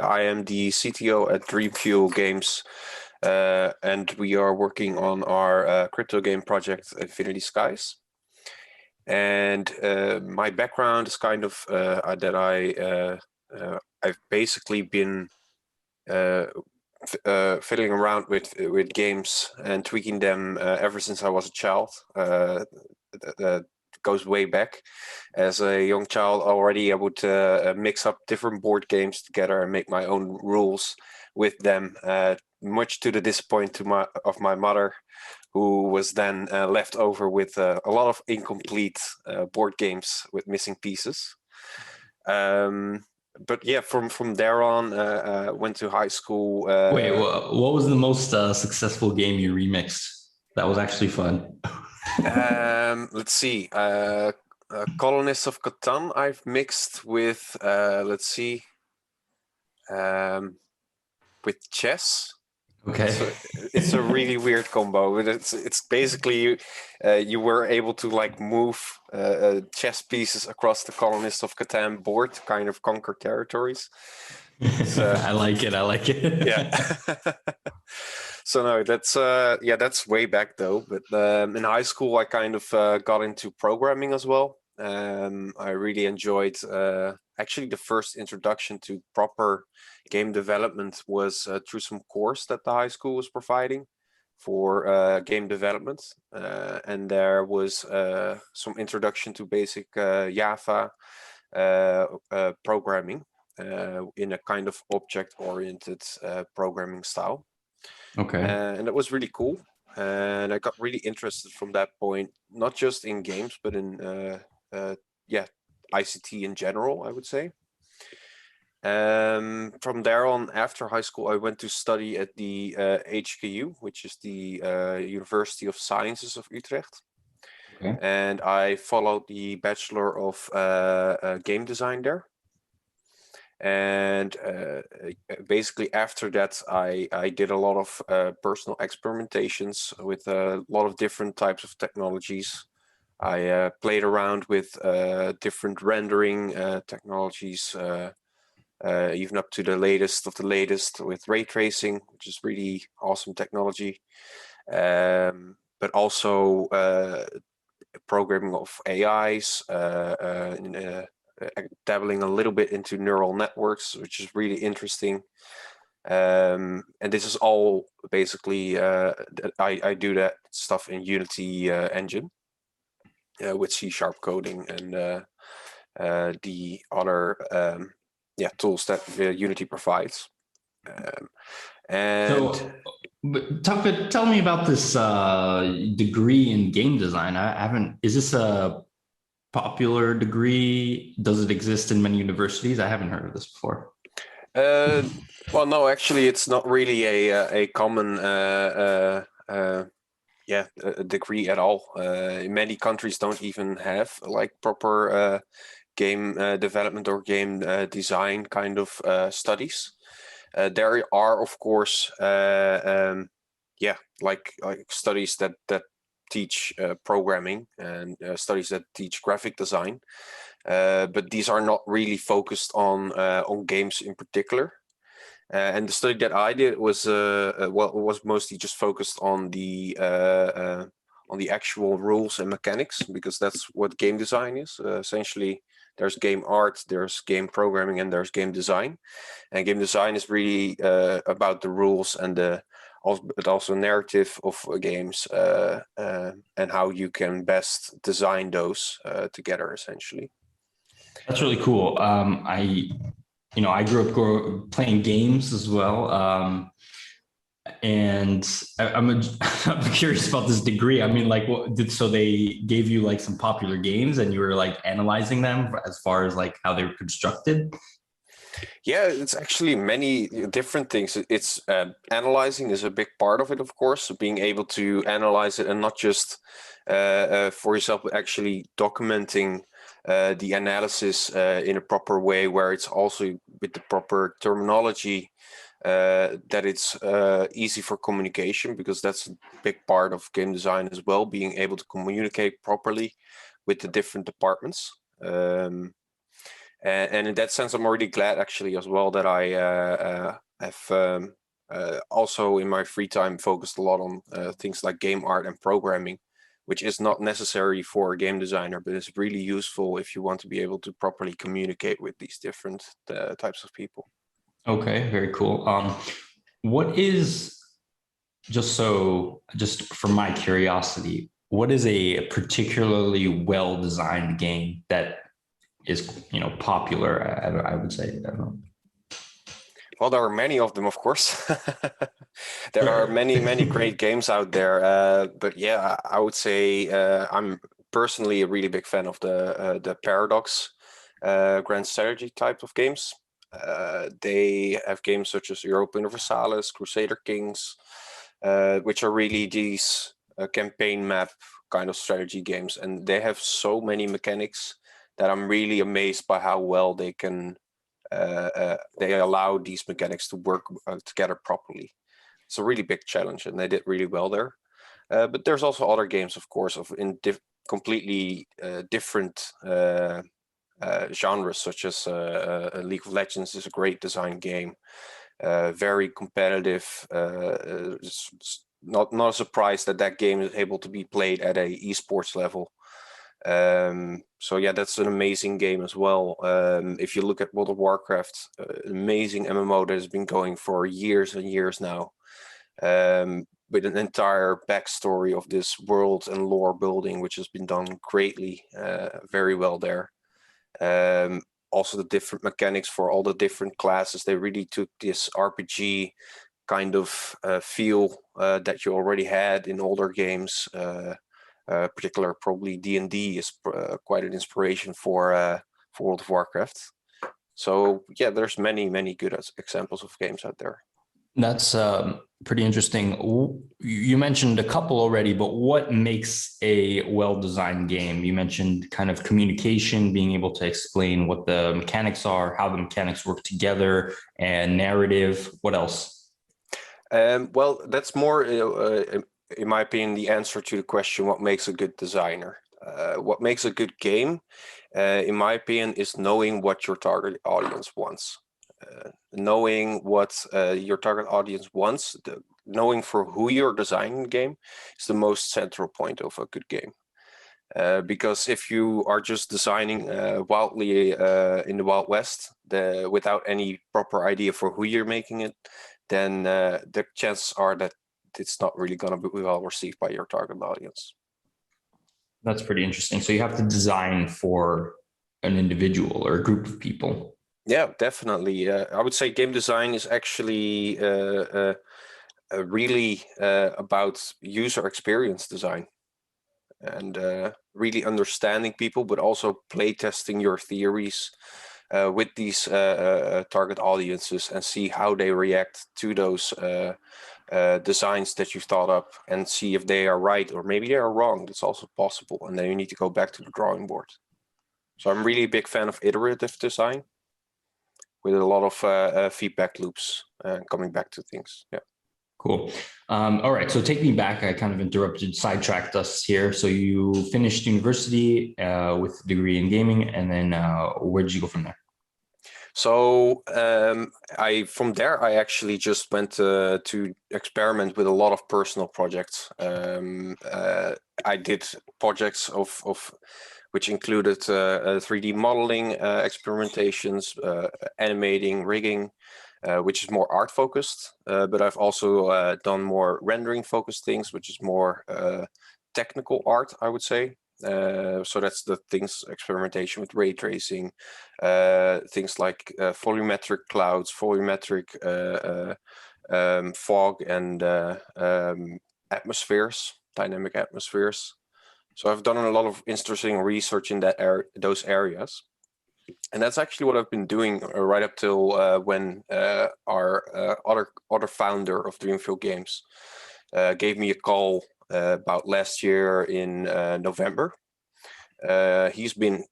I am the CTO at Dreamfuel Games, and we are working on our crypto game project, Infinity Skies. And my background is kind of that I've basically been fiddling around with games and tweaking them ever since I was a child. That goes way back. As a young child already, I would mix up different board games together and make my own rules with them, much to the disappointment of my mother, who was then left over with a lot of incomplete board games with missing pieces. But yeah, from there on, went to high school. Wait, what was the most successful game you remixed? That was actually fun. Let's see. Colonists of Catan I've mixed with, let's see, with chess. Okay. So it's a really weird combo. It's basically you were able to like move chess pieces across the Colonists of Catan board to kind of conquer territories. I like it. I like it. Yeah. So no, that's way back though. But in high school, I kind of got into programming as well. I really enjoyed. Actually, the first introduction to proper game development was through some course that the high school was providing for game development, and there was some introduction to basic Java programming in a kind of object-oriented programming style. Okay. And that was really cool. And I got really interested from that point, not just in games, but in ICT in general, I would say. From there on, after high school, I went to study at the HKU, which is the University of Sciences of Utrecht. Okay. And I followed the Bachelor of Game Design there. And basically after that, I did a lot of personal experimentations with a lot of different types of technologies. I played around with different rendering technologies, even up to the latest of the latest with ray tracing, which is really awesome technology. But also programming of AIs, dabbling a little bit into neural networks, which is really interesting. And this is all basically, I do that stuff in Unity engine with C# coding and the other tools that Unity provides. Tell me about this degree in game design. I haven't. Is this a popular degree? Does it exist in many universities? I haven't heard of this before. Well, no, actually, it's not really a common degree at all. Many countries don't even have like proper game development or game design kind of studies. There are, of course, like studies that teach programming and studies that teach graphic design, but these are not really focused on games in particular. And the study that I did was was mostly just focused on the actual rules and mechanics, because that's what game design is. Essentially, there's game art, there's game programming, and there's game design. And game design is really about the rules and but also narrative of games and how you can best design those together, essentially. That's really cool. I grew up playing games as well. And I'm curious about this degree. I mean, like, so they gave you like some popular games and you were like analyzing them as far as like how they were constructed? Yeah, it's actually many different things. It's analyzing is a big part of it, of course. So being able to analyze it and not just for yourself, but actually documenting the analysis in a proper way, where it's also with the proper terminology, that it's easy for communication, because that's a big part of game design as well, being able to communicate properly with the different departments. And in that sense, I'm already glad actually as well that I have also in my free time focused a lot on things like game art and programming, which is not necessary for a game designer, but is really useful if you want to be able to properly communicate with these different types of people. Okay, very cool. What is, just for my curiosity, what is a particularly well-designed game that is, popular? I would say. I don't know. Well, there are many of them, of course. There are many great games out there. But yeah, I would say I'm personally a really big fan of the Paradox grand strategy type of games. They have games such as Europa Universalis, Crusader Kings, which are really these campaign map kind of strategy games, and they have so many mechanics that I'm really amazed by how well they can they allow these mechanics to work together properly. It's a really big challenge, and they did really well there. But there's also other games, of course, completely different genres, such as League of Legends is a great design game, very competitive. Not a surprise that game is able to be played at a esports level. So yeah, that's an amazing game as well. If you look at World of Warcraft, amazing MMO that has been going for years and years now, with an entire backstory of this world and lore building, which has been done greatly, very well there. Also the different mechanics for all the different classes, they really took this RPG kind of feel that you already had in older games. Particular, probably D&D is quite an inspiration for World of Warcraft. So yeah, there's many good examples of games out there. That's pretty interesting. You mentioned a couple already, but what makes a well-designed game? You mentioned kind of communication, being able to explain what the mechanics are, how the mechanics work together, and narrative. What else? Well, that's more, in my opinion, the answer to the question, what makes a good designer? What makes a good game, in my opinion, is knowing what your target audience wants. Knowing what your target audience wants, knowing for who you're designing the game is the most central point of a good game. Because if you are just designing wildly in the Wild West, without any proper idea for who you're making it, then the chances are that it's not really going to be well received by your target audience. That's pretty interesting. So you have to design for an individual or a group of people. Yeah, definitely. I would say game design is actually really about user experience design, and really understanding people, but also play testing your theories with these target audiences and see how they react to those designs that you've thought up, and see if they are right or maybe they are wrong. That's also possible, and then you need to go back to the drawing board. So I'm really a big fan of iterative design with a lot of feedback loops and coming back to things. Yeah. Cool. All right. So take me back. I kind of sidetracked us here. So you finished university with a degree in gaming, and then where did you go from there? So from there, I actually just went to experiment with a lot of personal projects. I did projects of which included 3D modeling experimentations, animating, rigging, which is more art focused. But I've also done more rendering focused things, which is more technical art, I would say. So that's the things, experimentation with ray tracing, things like volumetric clouds, volumetric fog, and atmospheres, dynamic atmospheres. So I've done a lot of interesting research in those areas. And that's actually what I've been doing right up till when our other founder of Dreamfield Games gave me a call about last year in November. He's been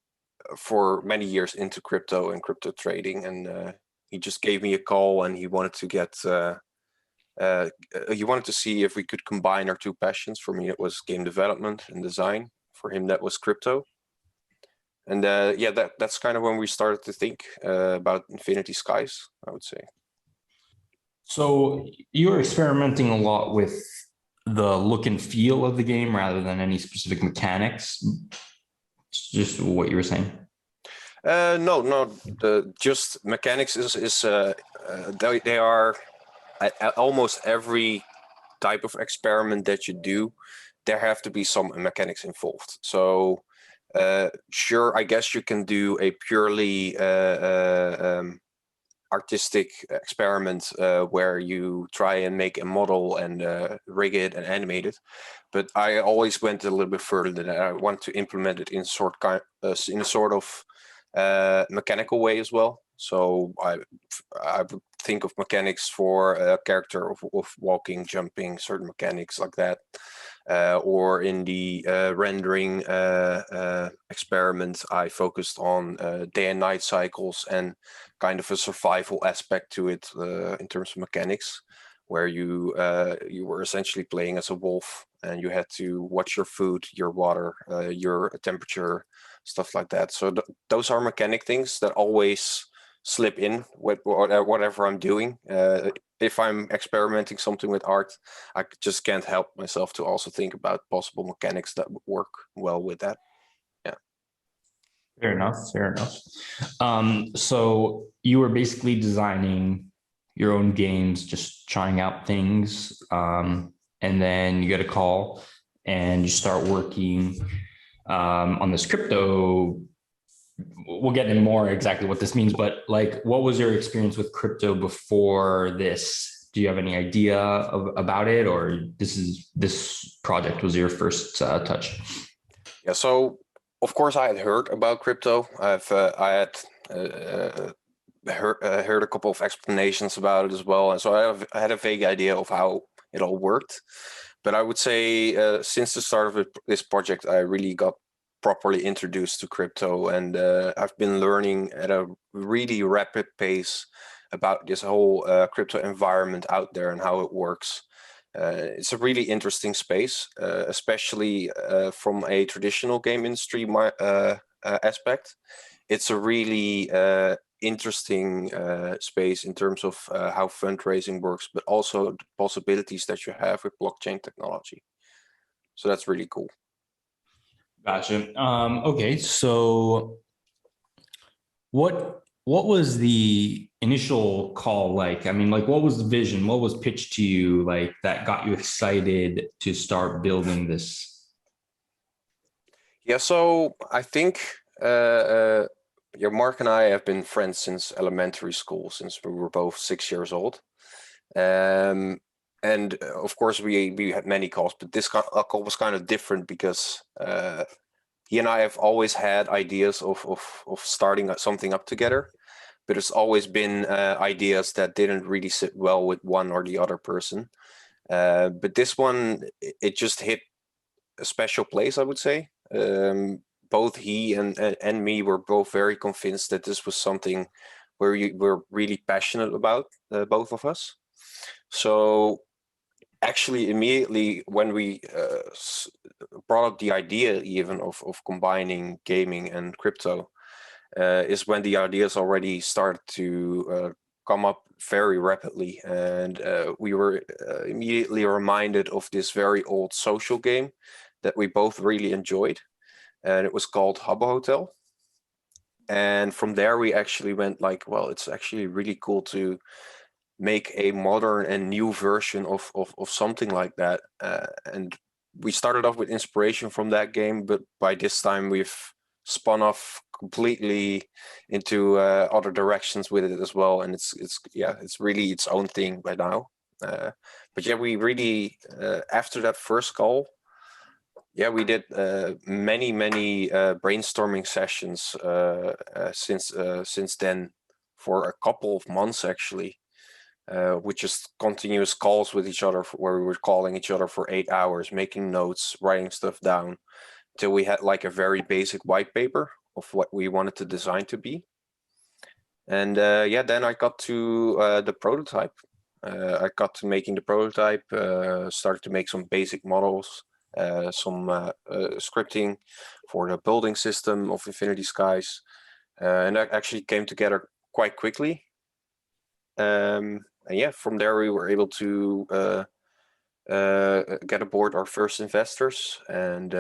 for many years into crypto and crypto trading, and he just gave me a call, and he wanted to see if we could combine our two passions. For me, it was game development and design. For him, that was crypto. And yeah, that's kind of when we started to think about Infinity Skies, I would say. So you're experimenting a lot with the look and feel of the game rather than any specific mechanics. It's just what you were saying. No, just mechanics is they are at almost every type of experiment that you do, there have to be some mechanics involved. So sure, I guess you can do a purely artistic experiment where you try and make a model and rig it and animate it. But I always went a little bit further than that. I want to implement it in a sort of mechanical way as well. So I would think of mechanics for a character of walking, jumping, certain mechanics like that. Or in the rendering experiment, I focused on day and night cycles and kind of a survival aspect to it in terms of mechanics, where you were essentially playing as a wolf and you had to watch your food, your water, your temperature, stuff like that. So those are mechanic things that always slip in with whatever I'm doing. If I'm experimenting something with art, I just can't help myself to also think about possible mechanics that would work well with that. Yeah. Fair enough. Fair enough. So you were basically designing your own games, just trying out things, and then you get a call and you start working on this crypto. We'll get into more exactly what this means, but like, what was your experience with crypto before this? Do you have any idea about it, or this project was your first touch? Yeah. So of course I had heard about crypto. I had heard a couple of explanations about it as well, and so I had a vague idea of how it all worked. But I would say since the start of this project, I really got properly introduced to crypto, and I've been learning at a really rapid pace about this whole crypto environment out there and how it works. It's a really interesting space, especially from a traditional game industry aspect. It's a really interesting space in terms of how fundraising works, but also the possibilities that you have with blockchain technology. So that's really cool. Gotcha. Okay, so what was the initial call like? I mean, like, what was the vision? What was pitched to you, like, that got you excited to start building this? Yeah, so I think Mark and I have been friends since elementary school, since we were both 6 years old. And of course, we had many calls, but this call was kind of different because he and I have always had ideas of starting something up together, but it's always been ideas that didn't really sit well with one or the other person. But this one, it just hit a special place, I would say. Both he and me were both very convinced that this was something where we were really passionate about, both of us. So actually, immediately when we brought up the idea even of combining gaming and crypto, is when the ideas already started to come up very rapidly. And we were immediately reminded of this very old social game that we both really enjoyed. And it was called Habbo Hotel. And from there, we actually went like, well, it's actually really cool to make a modern and new version of something like that. And we started off with inspiration from that game, but by this time we've spun off completely into other directions with it as well. And it's really its own thing by now. But yeah, we really after that first call, yeah, we did many brainstorming sessions since then for a couple of months actually. With just continuous calls with each other where we were calling each other for 8 hours, making notes, writing stuff down till we had like a very basic white paper of what we wanted the design to be. And yeah, then I got to the prototype. I got to making the prototype, started to make some basic models, some scripting for the building system of Infinity Skies, and that actually came together quite quickly. And yeah, from there we were able to get aboard our first investors and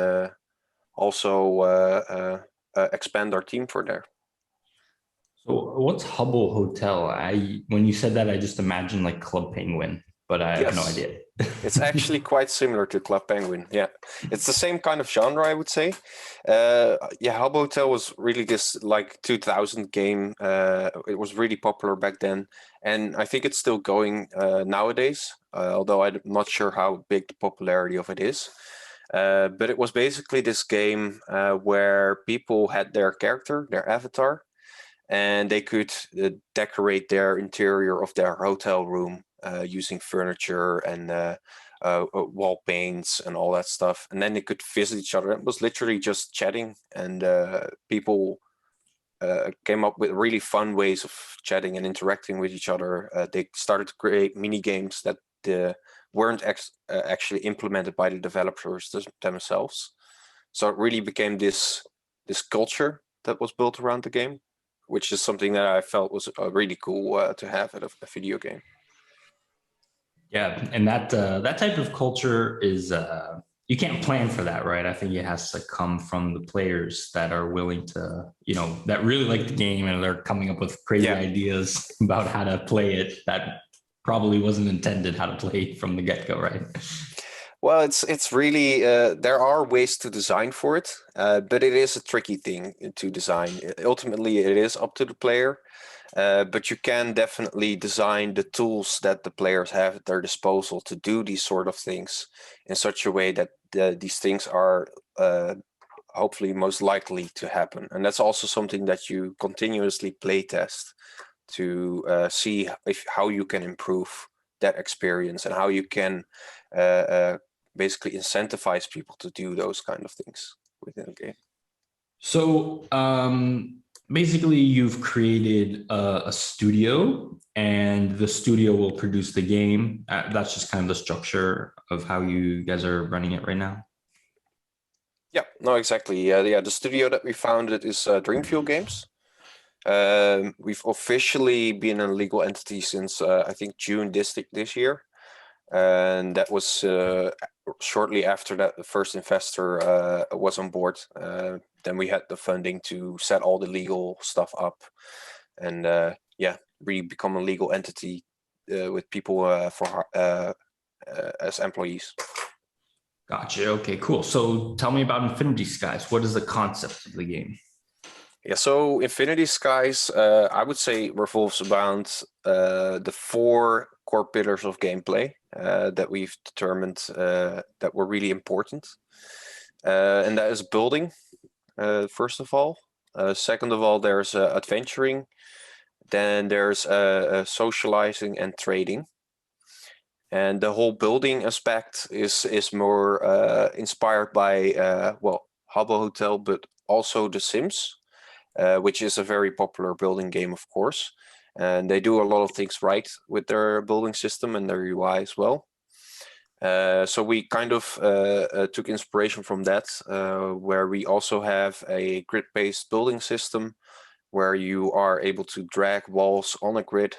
also expand our team for there. So what's Hubble Hotel? When you said that, I just imagined like Club Penguin, but I have no idea. It's actually quite similar to Club Penguin. Yeah, it's the same kind of genre, I would say. Yeah, Hubble Hotel was really this like 2000 game. It was really popular back then, and I think it's still going nowadays. Although I'm not sure how big the popularity of it is. But it was basically this game where people had their character, their avatar, and they could decorate their interior of their hotel room using furniture and wall paints and all that stuff. And then they could visit each other. It was literally just chatting, and people came up with really fun ways of chatting and interacting with each other. They started to create mini games that weren't actually implemented by the developers themselves. So it really became this culture that was built around the game, which is something that I felt was really cool to have at a video game. Yeah, and that type of culture is you can't plan for that, right? I think it has to come from the players that are willing to, that really like the game and they're coming up with crazy ideas about how to play it that probably wasn't intended how to play from the get-go, right? Well, it's really there are ways to design for it, but it is a tricky thing to design. Ultimately, it is up to the player, but you can definitely design the tools that the players have at their disposal to do these sort of things in such a way that these things are hopefully most likely to happen. And that's also something that you continuously play test to see how you can improve that experience and how you can basically incentivize people to do those kind of things within the game. So basically you've created a studio and the studio will produce the game. That's just kind of the structure of how you guys are running it right now. Yeah, no, exactly. Yeah, the studio that we founded is Dreamfield Games. We've officially been a legal entity since I think June this year. And that was shortly after that the first investor was on board. Then we had the funding to set all the legal stuff up and really become a legal entity with people as employees. Gotcha. Okay, cool. So tell me about Infinity Skies. What is the concept of the game? Yeah, so Infinity Skies, I would say revolves around the 4 core pillars of gameplay that we've determined that were really important. And that is building, first of all. Second of all, there's adventuring. Then there's socializing and trading. And the whole building aspect is more inspired by, Habbo Hotel, but also The Sims. Which is a very popular building game, of course. And they do a lot of things right with their building system and their UI as well. So we kind of took inspiration from that, where we also have a grid-based building system where you are able to drag walls on a grid.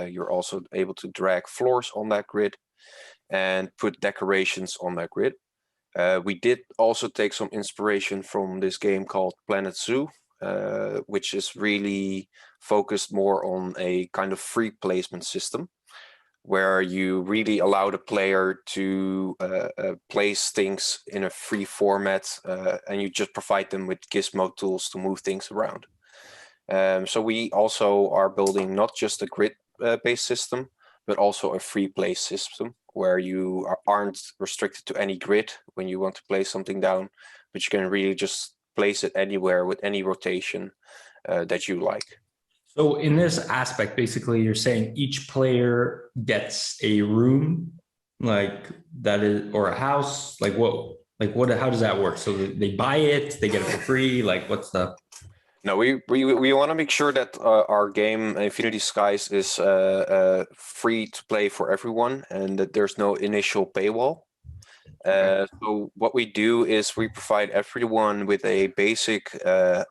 You're also able to drag floors on that grid and put decorations on that grid. We did also take some inspiration from this game called Planet Zoo, which is really focused more on a kind of free placement system where you really allow the player to place things in a free format and you just provide them with gizmo tools to move things around. So we also are building not just a grid-based system, but also a free place system where you aren't restricted to any grid when you want to place something down, but you can really just place it anywhere with any rotation that you like. So in this aspect, basically you're saying each player gets a room like that is, or a house, how does that work? So they buy it, they get it for free. Like what's the... No, we want to make sure that our game Infinity Skies is free to play for everyone and that there's no initial paywall. So what we do is we provide everyone with a basic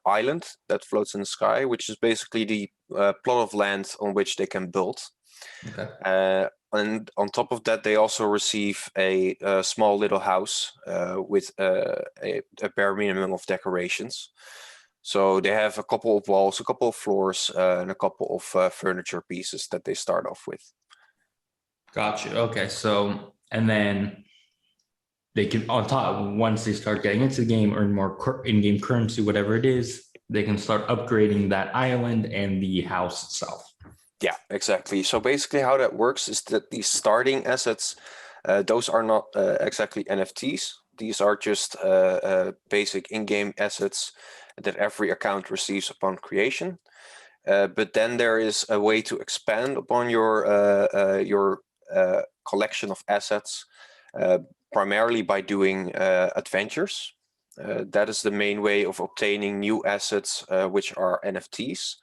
island that floats in the sky, which is basically the plot of land on which they can build. Okay. And on top of that, they also receive a small little house with a bare minimum of decorations. So they have a couple of walls, a couple of floors, and a couple of furniture pieces that they start off with. Gotcha. Okay. So, and then they can, on top, once they start getting into the game, earn more in-game currency, whatever it is, they can start upgrading that island and the house itself. Yeah, exactly. So basically how that works is that these starting assets, those are not exactly NFTs. These are just basic in-game assets that every account receives upon creation. But then there is a way to expand upon your collection of assets, primarily by doing adventures. That is the main way of obtaining new assets, which are NFTs,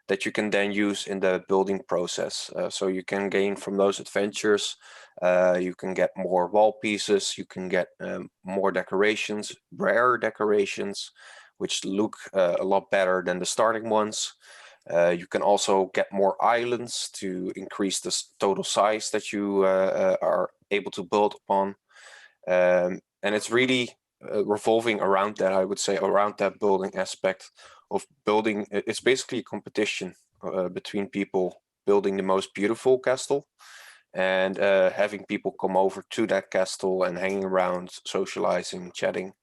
that you can then use in the building process. So you can gain from those adventures, you can get more wall pieces, you can get more decorations, rare decorations, which look a lot better than the starting ones. You can also get more islands to increase the total size that you are able to build upon. And it's really revolving around that, I would say, around that building aspect of building. It's basically a competition between people building the most beautiful castle and having people come over to that castle and hanging around, socializing, chatting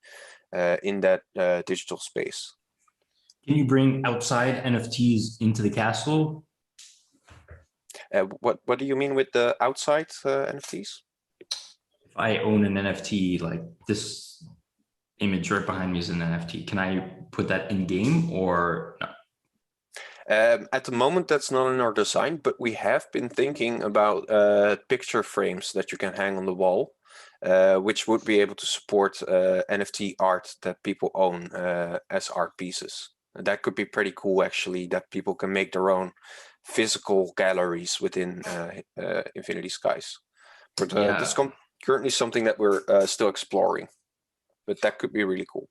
in that digital space. Can you bring outside NFTs into the castle? What do you mean with the outside NFTs? If I own an NFT, like this image right behind me is an NFT, can I put that in game or no? At the moment, that's not in our design, but we have been thinking about picture frames that you can hang on the wall, which would be able to support NFT art that people own as art pieces. That could be pretty cool, actually, that people can make their own physical galleries within Infinity Skies. But that's currently something that we're still exploring, but that could be really cool.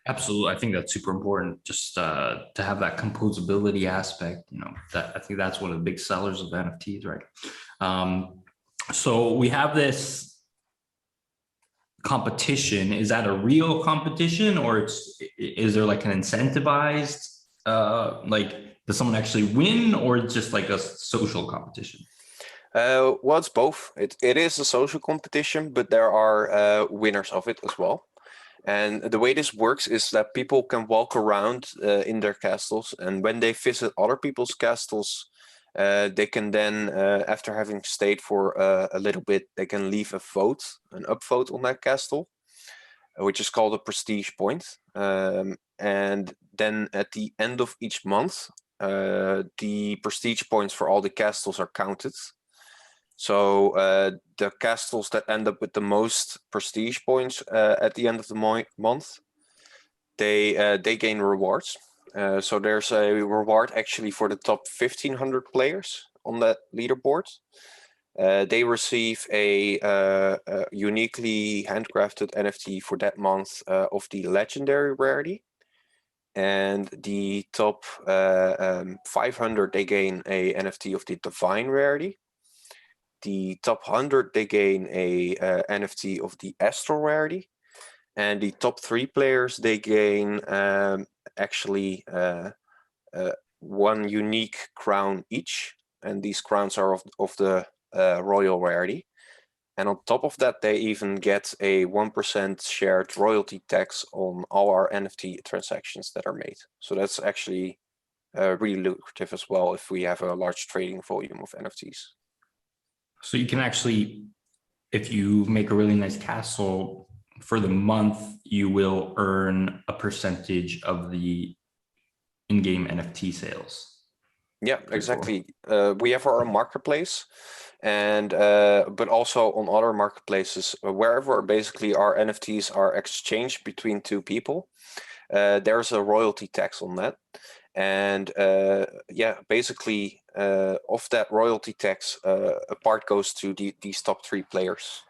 Absolutely. I think that's super important just to have that composability aspect. You know, that I think that's one of the big sellers of NFTs, right? So we have this competition. Is that a real competition or is there like an incentivized, like does someone actually win or just like a social competition? Well, it's both. It is a social competition, but there are winners of it as well. And the way this works is that people can walk around in their castles, and when they visit other people's castles, they can then, after having stayed for a little bit, they can leave a vote, an upvote on that castle, which is called a prestige point. And then at the end of each month, the prestige points for all the castles are counted. So the castles that end up with the most prestige points at the end of the month, they gain rewards. So there's a reward actually for the top 1,500 players on that leaderboard. They receive a uniquely handcrafted NFT for that month of the legendary rarity. And the top 500, they gain a NFT of the divine rarity. The top 100, they gain a NFT of the astral rarity. And the top 3 players, they gain actually one unique crown each. And these crowns are of the royal rarity. And on top of that, they even get a 1% shared royalty tax on all our NFT transactions that are made. So that's actually really lucrative as well if we have a large trading volume of NFTs. So you can actually, if you make a really nice castle for the month, you will earn a percentage of the in-game NFT sales. Yeah, exactly. Cool. We have our own marketplace, and but also on other marketplaces, wherever basically our NFTs are exchanged between two people, there's a royalty tax on that. And yeah, basically of that royalty tax, a part goes to these top 3 players.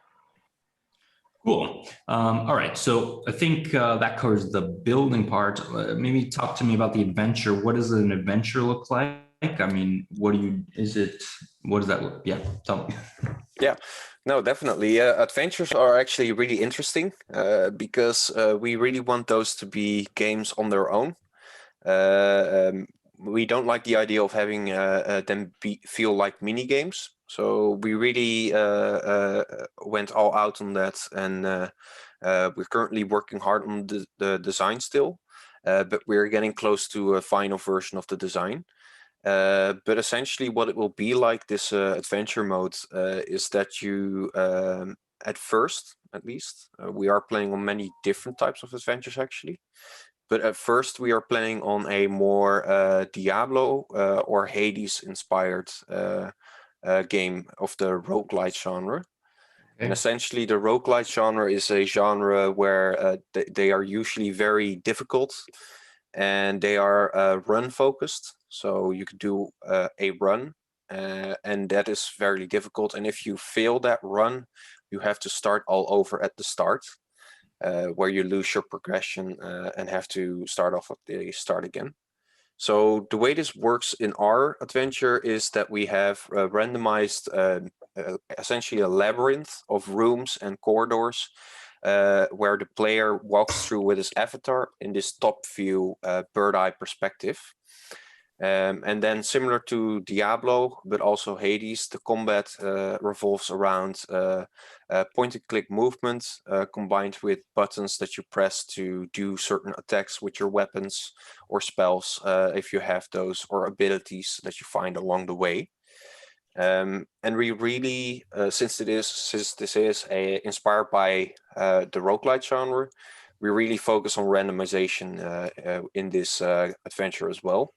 Cool. All right. So I think that covers the building part. Maybe talk to me about the adventure. What does an adventure look like? I mean, what does that look? Yeah, tell me. Yeah, no, definitely. Adventures are actually really interesting because we really want those to be games on their own. We don't like the idea of having them feel like mini games. So we really went all out on that, and we're currently working hard on the design still, but we're getting close to a final version of the design. But essentially, what it will be like, this adventure mode, is that you, at first, at least, we are playing on many different types of adventures actually. But at first, we are playing on a more Diablo or Hades inspired game of the roguelite genre. And Okay. essentially, the roguelite genre is a genre where they are usually very difficult and they are run focused. So you could do a run, and that is very difficult. And if you fail that run, you have to start all over at the start, where you lose your progression and have to start off at the start again. So the way this works in our adventure is that we have randomized essentially a labyrinth of rooms and corridors where the player walks through with his avatar in this top view bird eye perspective. And then similar to Diablo, but also Hades, the combat revolves around point and click movement combined with buttons that you press to do certain attacks with your weapons or spells if you have those, or abilities that you find along the way. And we really, since this is inspired by the roguelite genre, we really focus on randomization in this adventure as well,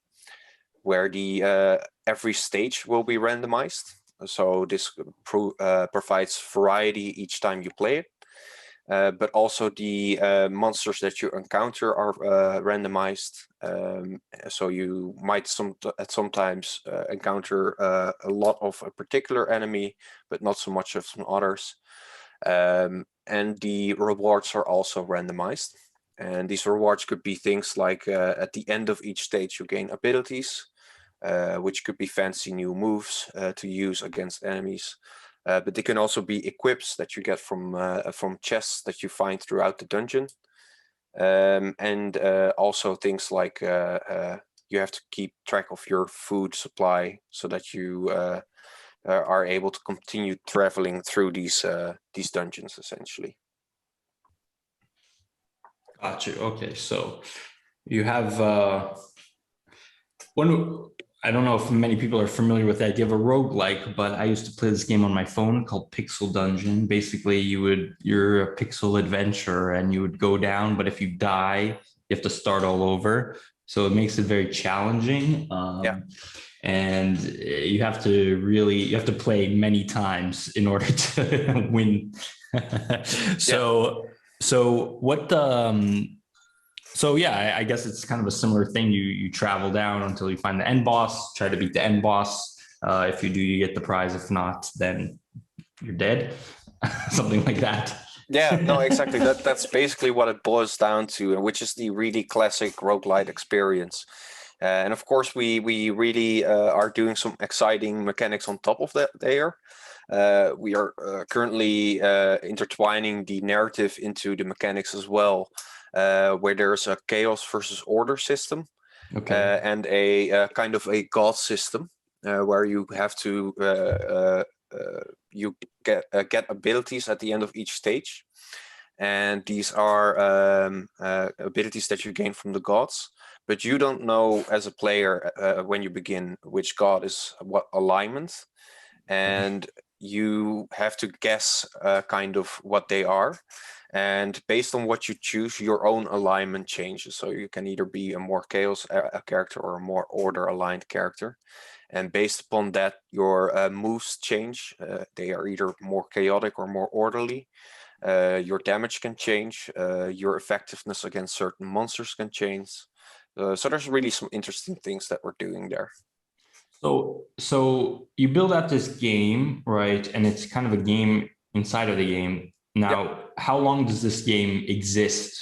where the every stage will be randomized. So this provides variety each time you play it. But also the monsters that you encounter are randomized. So you might sometimes encounter a lot of a particular enemy, but not so much of some others. And the rewards are also randomized. And these rewards could be things like at the end of each stage you gain abilities, which could be fancy new moves to use against enemies. But they can also be equips that you get from chests that you find throughout the dungeon. And also things like you have to keep track of your food supply so that you are able to continue traveling through these dungeons, essentially. Got you. Okay, so you have one. I don't know if many people are familiar with the idea of a roguelike, but I used to play this game on my phone called Pixel Dungeon. Basically, you're a pixel adventurer and you would go down, but if you die, you have to start all over. So it makes it very challenging. Yeah. And you have to play many times in order to win. So I guess it's kind of a similar thing. You travel down until you find the end boss, try to beat the end boss. If you do, you get the prize. If not, then you're dead. Something like that. Yeah, no, exactly. That's basically what it boils down to, which is the really classic roguelite experience. And of course, we really are doing some exciting mechanics on top of that there. We are currently intertwining the narrative into the mechanics as well, where there's a chaos versus order system, Okay. and a kind of a god system, where you have to you get abilities at the end of each stage, and these are abilities that you gain from the gods. But you don't know as a player when you begin which god is what alignment, and you have to guess kind of what they are. And based on what you choose, your own alignment changes. So you can either be a more chaos character or a more order aligned character. And based upon that, your moves change. They are either more chaotic or more orderly. Your damage can change. Your effectiveness against certain monsters can change. So there's really some interesting things that we're doing there. So you build out this game, right? And it's kind of a game inside of the game. Now, how long does this game exist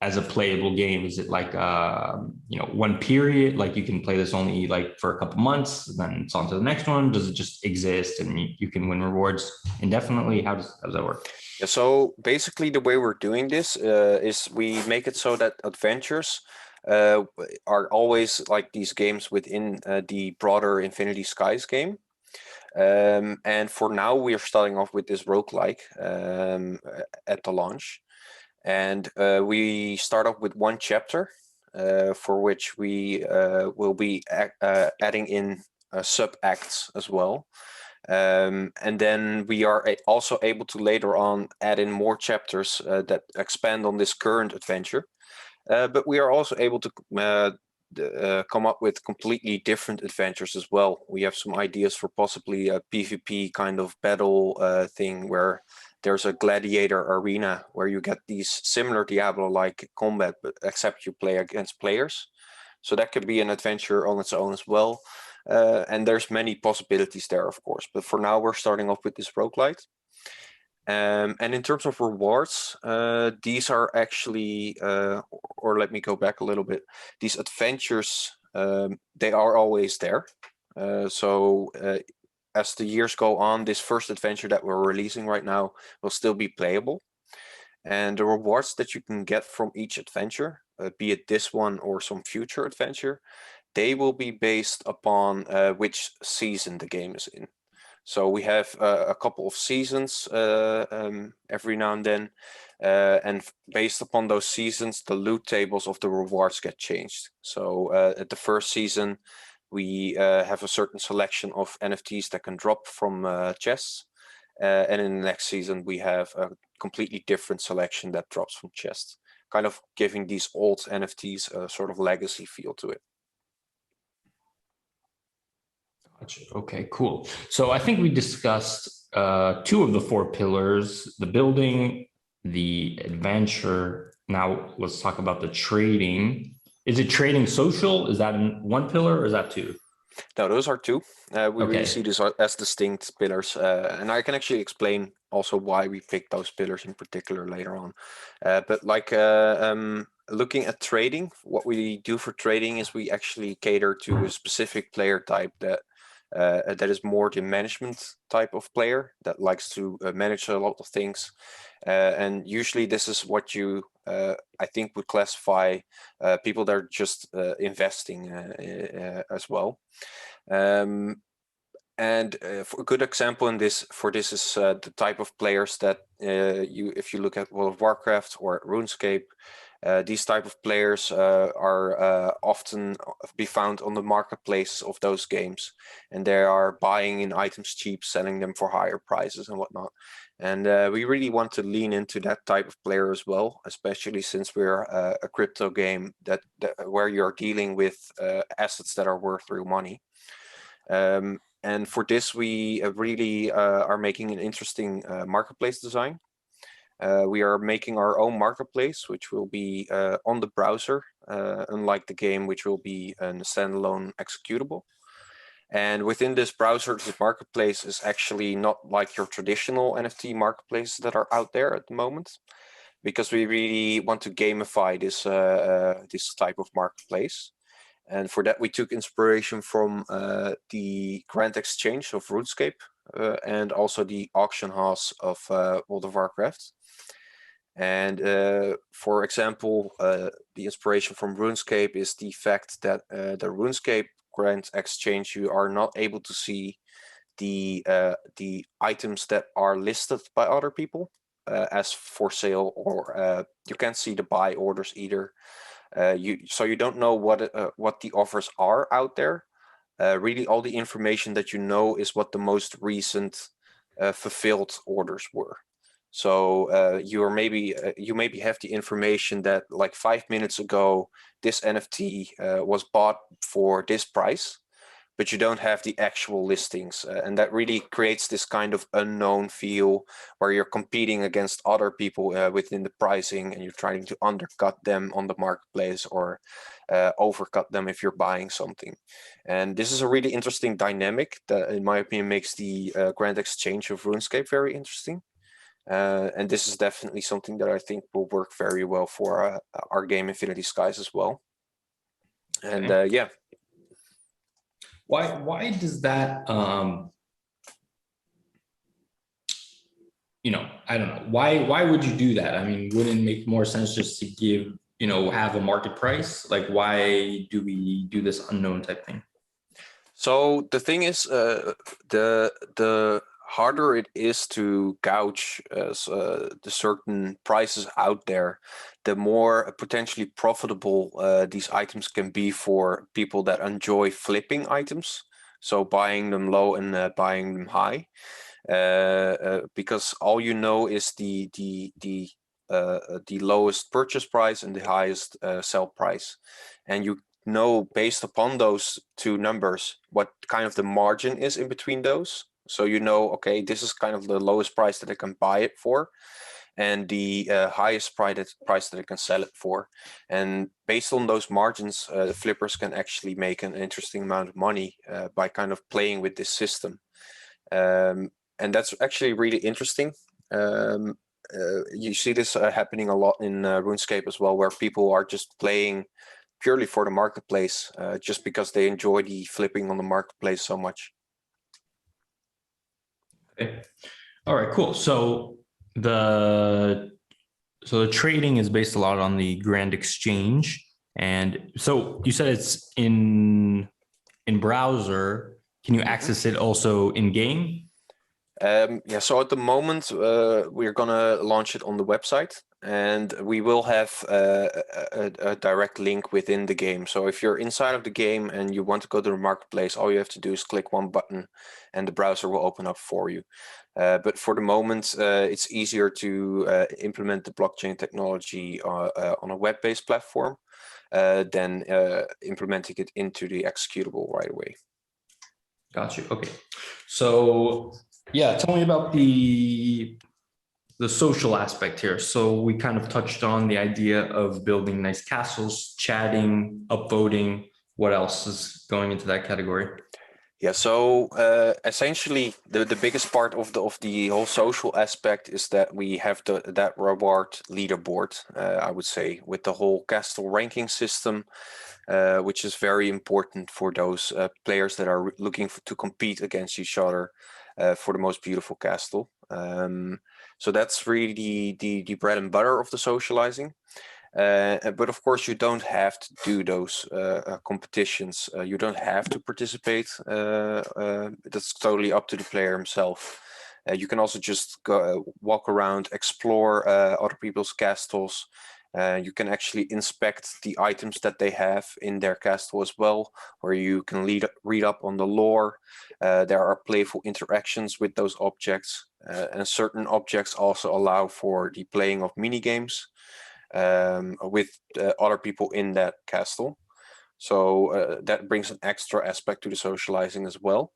as a playable game? Is it like one period? Like you can play this only like for a couple months, then it's on to the next one. Does it just exist and you can win rewards indefinitely? How does that work? Yeah, so basically the way we're doing this is we make it so that adventures are always like these games within the broader Infinity Skies game. And for now, we are starting off with this roguelike at the launch. And we start off with one chapter for which we will be adding in sub-acts as well. And then we are also able to later on add in more chapters that expand on this current adventure. But we are also able to come up with completely different adventures as well. We have some ideas for possibly a PvP kind of battle thing where there's a gladiator arena where you get these similar Diablo-like combat, but except you play against players. So that could be an adventure on its own as well. And there's many possibilities there, of course. But for now, we're starting off with this roguelite. And in terms of rewards, these are actually, or let me go back a little bit. These adventures, they are always there. So as the years go on, this first adventure that we're releasing right now will still be playable. And the rewards that you can get from each adventure, be it this one or some future adventure, they will be based upon which season the game is in. So we have a couple of seasons every now and then, and based upon those seasons, the loot tables of the rewards get changed. So at the first season, we have a certain selection of NFTs that can drop from chests, and in the next season, we have a completely different selection that drops from chests, kind of giving these old NFTs a sort of legacy feel to it. Gotcha. Okay, cool. So I think we discussed two of the four pillars, the building, the adventure. Now let's talk about the trading. Is it trading social? Is that one pillar or is that two? No, those are two. We really see this as distinct pillars. And I can actually explain also why we picked those pillars in particular later on. But like looking at trading, what we do for trading is we actually cater to a specific player type that is more the management type of player that likes to manage a lot of things. And usually this is what you, I think, would classify people that are just investing as well. And for a good example in this is the type of players that if you look at World of Warcraft or at RuneScape, these type of players are often be found on the marketplace of those games, and they are buying in items cheap, selling them for higher prices and whatnot. And we really want to lean into that type of player as well, especially since we're a crypto game that where you're dealing with assets that are worth real money. And for this, we really are making an interesting marketplace design. We are making our own marketplace, which will be on the browser, unlike the game, which will be a standalone executable. And within this browser, the marketplace is actually not like your traditional NFT marketplaces that are out there at the moment, because we really want to gamify this this type of marketplace. And for that, we took inspiration from the Grand Exchange of RuneScape and also the auction house of World of Warcraft. And for example, the inspiration from RuneScape is the fact that the RuneScape Grand Exchange, you are not able to see the items that are listed by other people as for sale, or you can't see the buy orders either. So you don't know what the offers are out there. Really, all the information that you know is what the most recent fulfilled orders were. So you maybe have the information that like 5 minutes ago this NFT was bought for this price, but you don't have the actual listings, and that really creates this kind of unknown feel where you're competing against other people within the pricing, and you're trying to undercut them on the marketplace or overcut them if you're buying something. And this is a really interesting dynamic that, in my opinion, makes the Grand Exchange of RuneScape very interesting. And this is definitely something that I think will work very well for our game Infinity Skies as well. And Okay. yeah. Why does that I don't know. Why would you do that? I mean, wouldn't it make more sense just to give, have a market price? Like, why do we do this unknown type thing? So the thing is, the harder it is to gouge the certain prices out there, the more potentially profitable these items can be for people that enjoy flipping items. So buying them low and buying them high, because all you know is the lowest purchase price and the highest sell price, and you know based upon those two numbers what kind of the margin is in between those. So you know, okay, this is kind of the lowest price that I can buy it for, and the highest price that I can sell it for. And based on those margins, the flippers can actually make an interesting amount of money by kind of playing with this system. And that's actually really interesting. You see this happening a lot in RuneScape as well, where people are just playing purely for the marketplace, just because they enjoy the flipping on the marketplace so much. Okay. All right, cool. So the trading is based a lot on the Grand Exchange. And so you said it's in browser. Can you access it also in game? Yeah, so at the moment, we're gonna launch it on the website, and we will have a direct link within the game. So if you're inside of the game and you want to go to the marketplace, all you have to do is click one button and the browser will open up for you. But for the moment, it's easier to implement the blockchain technology on a web-based platform than implementing it into the executable right away. Got you. Okay. So yeah, tell me about the social aspect here. So we kind of touched on the idea of building nice castles, chatting, upvoting. What else is going into that category? Yeah, so essentially the biggest part of the whole social aspect is that we have that reward leaderboard, I would say, with the whole castle ranking system, which is very important for those players that are looking to compete against each other for the most beautiful castle. So that's really the bread and butter of the socializing. But of course, you don't have to do those competitions. You don't have to participate. That's totally up to the player himself. You can also just go, walk around, explore other people's castles. You can actually inspect the items that they have in their castle as well, where you can read up on the lore. There are playful interactions with those objects, and certain objects also allow for the playing of mini games with other people in that castle. So that brings an extra aspect to the socializing as well.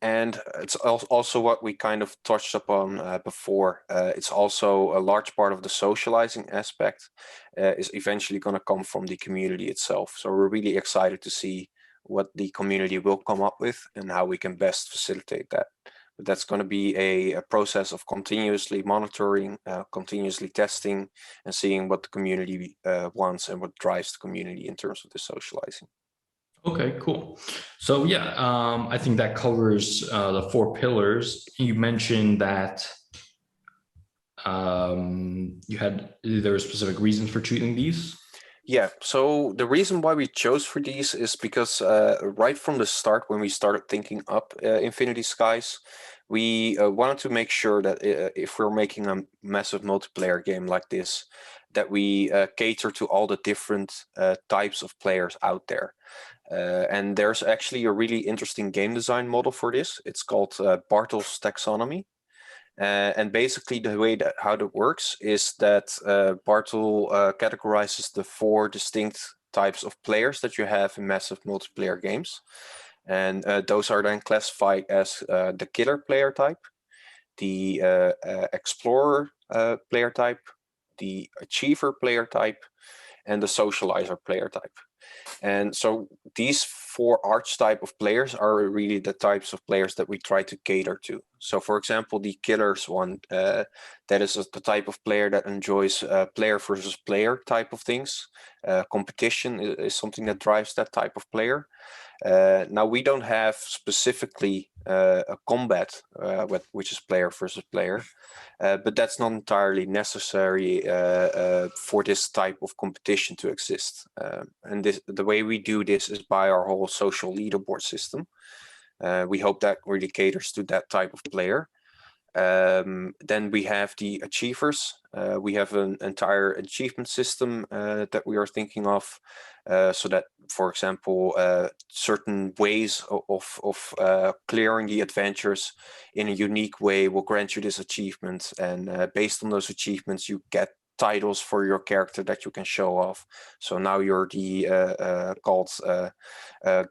And it's also what we kind of touched upon before. It's also a large part of the socializing aspect is eventually going to come from the community itself. So we're really excited to see what the community will come up with and how we can best facilitate that. But that's going to be a process of continuously monitoring, continuously testing, and seeing what the community wants and what drives the community in terms of the socializing. Okay, cool. So yeah, I think that covers the 4 pillars. You mentioned that there were specific reasons for choosing these. Yeah, so the reason why we chose for these is because right from the start, when we started thinking up Infinity Skies, we wanted to make sure that if we're making a massive multiplayer game like this, that we cater to all the different types of players out there. And there's actually a really interesting game design model for this. It's called Bartle's taxonomy. And basically the way that how that works is that Bartle categorizes the 4 distinct types of players that you have in massive multiplayer games. And those are then classified as the killer player type, the explorer player type, the achiever player type, and the socializer player type. And so these four archetype of players are really the types of players that we try to cater to. So for example, the killers one, that is the type of player that enjoys player versus player type of things. Competition is something that drives that type of player. Now we don't have specifically a combat which is player versus player, but that's not entirely necessary for this type of competition to exist. And the way we do this is by our whole social leaderboard system. We hope that really caters to that type of player. Then we have the achievers. We have an entire achievement system that we are thinking of, so that, for example, certain ways of clearing the adventures in a unique way will grant you this achievement, and based on those achievements you get titles for your character that you can show off. So now you're the called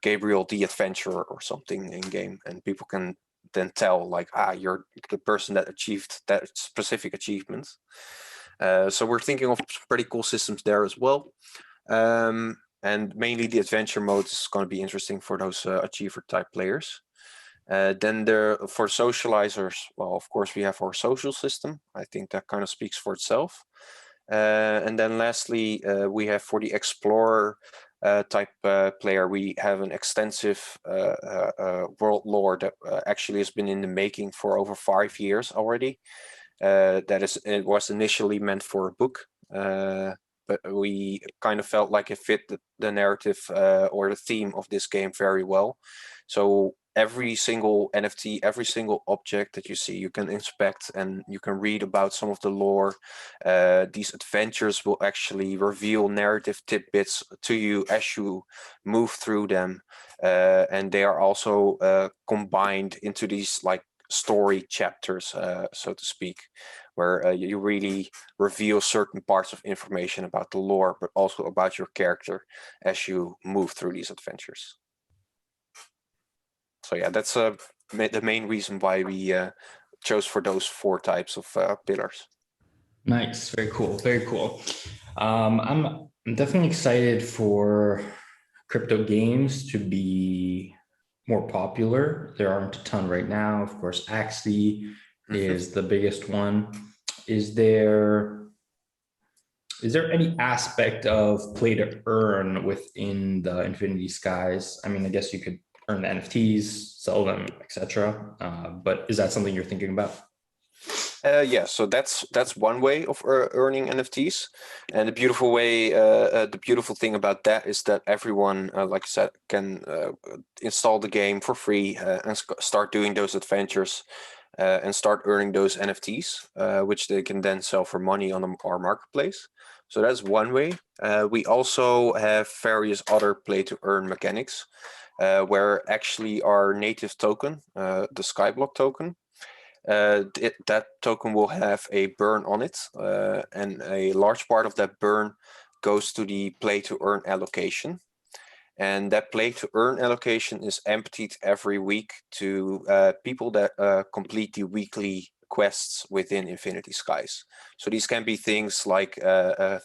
Gabriel the Adventurer or something in game, and people can then tell like, you're the person that achieved that specific achievement. So we're thinking of pretty cool systems there as well. And mainly the adventure mode is going to be interesting for those achiever type players. Then for socializers, well, of course we have our social system. I think that kind of speaks for itself. And then lastly, we have for the explorer type player, we have an extensive world lore that actually has been in the making for over 5 years already. It was initially meant for a book, but we kind of felt like it fit the narrative or the theme of this game very well. So every single NFT, every single object that you see, you can inspect and you can read about some of the lore. These adventures will actually reveal narrative tidbits to you as you move through them. And they are also combined into these like story chapters, so to speak, where you really reveal certain parts of information about the lore, but also about your character as you move through these adventures. So yeah, that's the main reason why we chose for those 4 types of pillars. Nice, very cool, very cool. I'm definitely excited for crypto games to be more popular. There aren't a ton right now. Of course, Axie is the biggest one. Is there any aspect of play to earn within the Infinity Skies? I mean, I guess you could earn the NFTs, sell them, etc. But is that something you're thinking about? Yeah, so that's one way of earning NFTs, and the beautiful thing about that is that everyone, like I said, can install the game for free and start doing those adventures and start earning those NFTs, which they can then sell for money on our marketplace. So that's one way. We also have various other play-to-earn mechanics, where actually our native token, the Skyblock token, that token will have a burn on it, and a large part of that burn goes to the play-to-earn allocation. And that play-to-earn allocation is emptied every week to people that complete the weekly quests within Infinity Skies. So these can be things like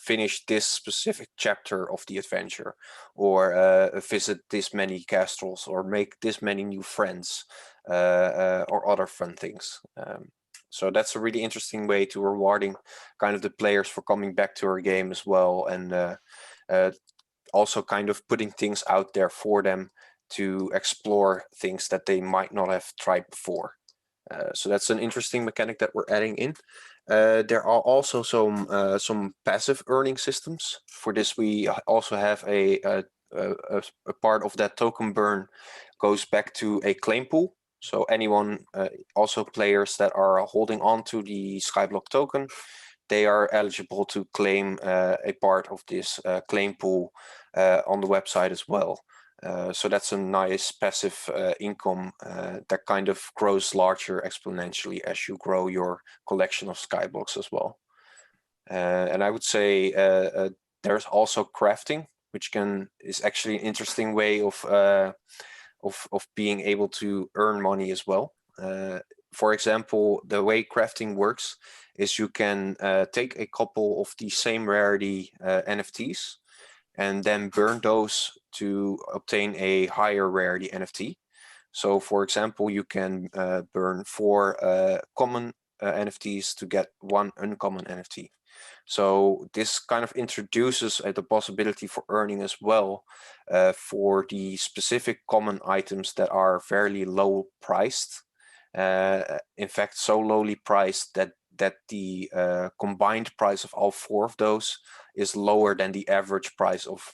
finish this specific chapter of the adventure, or visit this many castles, or make this many new friends, or other fun things. So that's a really interesting way to rewarding kind of the players for coming back to our game as well, and also kind of putting things out there for them to explore things that they might not have tried before. So that's an interesting mechanic that we're adding in. There are also some passive earning systems. For this, we also have a part of that token burn goes back to a claim pool. So anyone, also players that are holding on to the Skyblock token, they are eligible to claim a part of this claim pool on the website as well. So that's a nice passive income that kind of grows larger exponentially as you grow your collection of Skyblocks as well. And I would say there's also crafting, which is actually an interesting way of being able to earn money as well. For example, the way crafting works is you can take a couple of the same rarity NFTs, and then burn those to obtain a higher rarity NFT. So for example, you can burn 4 common NFTs to get 1 uncommon NFT. So this kind of introduces the possibility for earning as well for the specific common items that are fairly low priced. In fact, so lowly priced that the combined price of all 4 of those is lower than the average price of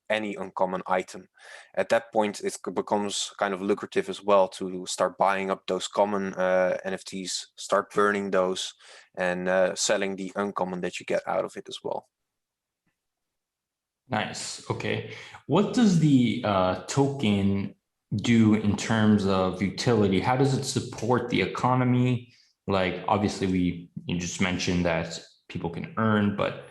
any uncommon item. At that point, it becomes kind of lucrative as well to start buying up those common NFTs, start burning those, and selling the uncommon that you get out of it as well. Nice. Okay. What does the token do in terms of utility? How does it support the economy? Like, obviously, you just mentioned that people can earn, but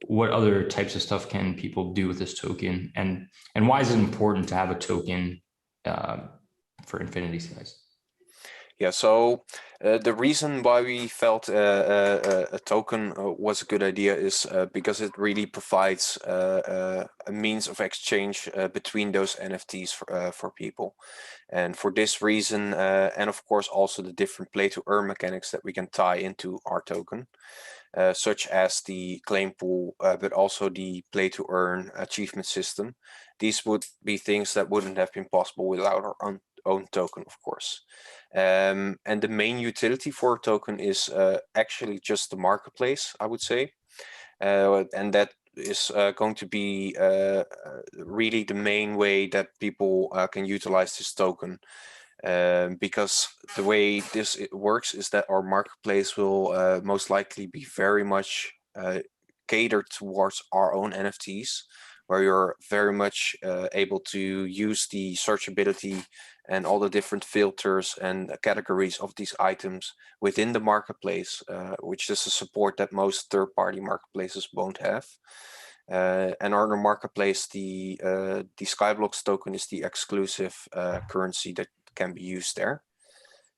what other types of stuff can people do with this token? And why is it important to have a token for Infinity Skies? Yeah, so the reason why we felt a token was a good idea is because it really provides a means of exchange between those NFTs for people. And for this reason, and of course also the different play to earn mechanics that we can tie into our token, such as the claim pool, but also the play to earn achievement system. These would be things that wouldn't have been possible without our own token, of course. And the main utility for a token is actually just the marketplace, I would say. And that is going to be really the main way that people can utilize this token. Because the way this works is that our marketplace will most likely be very much catered towards our own NFTs, where you're very much able to use the searchability and all the different filters and categories of these items within the marketplace, which is a support that most third-party marketplaces won't have. And on our marketplace, the Skyblocks token is the exclusive currency that can be used there.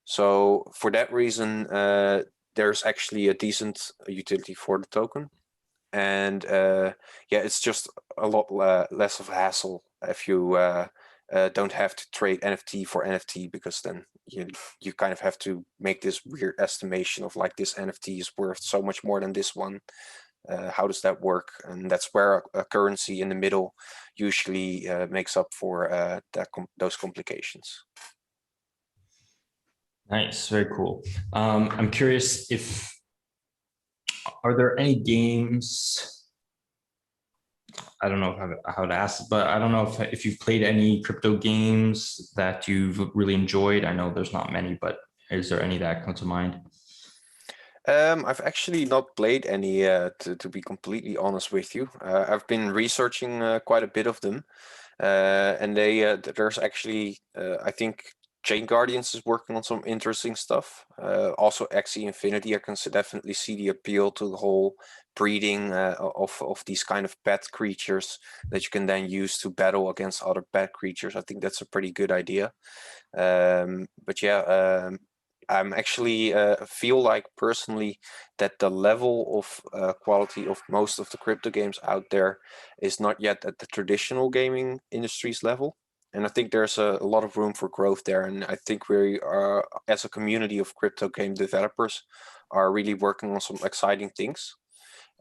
So for that reason, there's actually a decent utility for the token. And yeah, it's just a lot less of a hassle if you don't have to trade NFT for NFT, because then you kind of have to make this weird estimation of like, this NFT is worth so much more than this one. How does that work? And that's where a currency in the middle usually makes up for those complications. Nice, very cool. I'm curious are there any games? I don't know how to ask, but I don't know if you've played any crypto games that you've really enjoyed. I know there's not many, but is there any that come to mind? I've actually not played any, to be completely honest with you. I've been researching quite a bit of them, and there's actually, I think Chain Guardians is working on some interesting stuff. Also Axie Infinity, I can definitely see the appeal to the whole breeding of these kind of pet creatures that you can then use to battle against other pet creatures. I think that's a pretty good idea. But yeah, I'm actually feel like personally that the level of quality of most of the crypto games out there is not yet at the traditional gaming industry's level. And I think there's a lot of room for growth there. And I think we are, as a community of crypto game developers, are really working on some exciting things.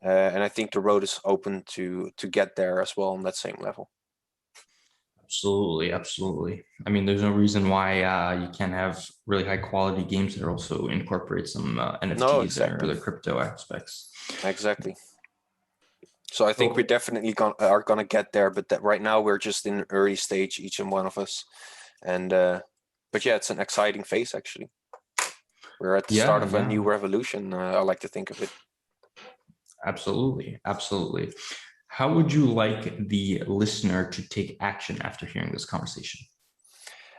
And I think the road is open to get there as well on that same level. Absolutely, absolutely. I mean, there's no reason why you can't have really high quality games that also incorporate some NFTs No, or exactly. other crypto aspects. Exactly. So I think we definitely are gonna get there, but that right now we're just in an early stage, each and one of us. And but yeah, it's an exciting phase actually. We're at the start of a new revolution. I like to think of it. Absolutely, absolutely. How would you like the listener to take action after hearing this conversation?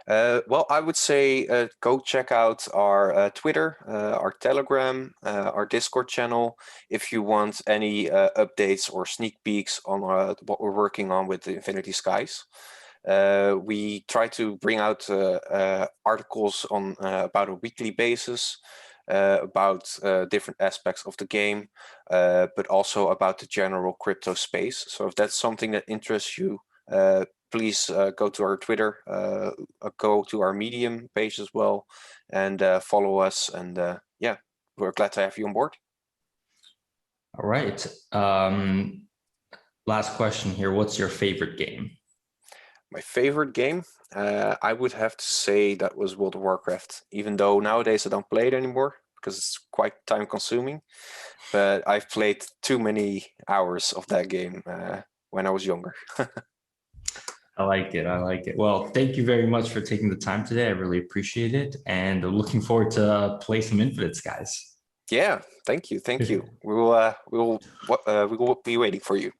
Well, I would say go check out our Twitter, our Telegram, our Discord channel if you want any updates or sneak peeks on what we're working on with the Infinity Skies. We try to bring out articles on about a weekly basis. about different aspects of the game, but also about the general crypto space. So if that's something that interests you, please go to our Twitter, go to our Medium page as well, and follow us. And yeah, we're glad to have you on board. All right. Last question here. What's your favorite game? My favorite game, I would have to say that was World of Warcraft, even though nowadays I don't play it anymore because it's quite time consuming. But I've played too many hours of that game when I was younger. I like it. I like it. Well, thank you very much for taking the time today. I really appreciate it. And looking forward to play some Infinites, guys. Yeah, thank you. Thank you. We will be waiting for you.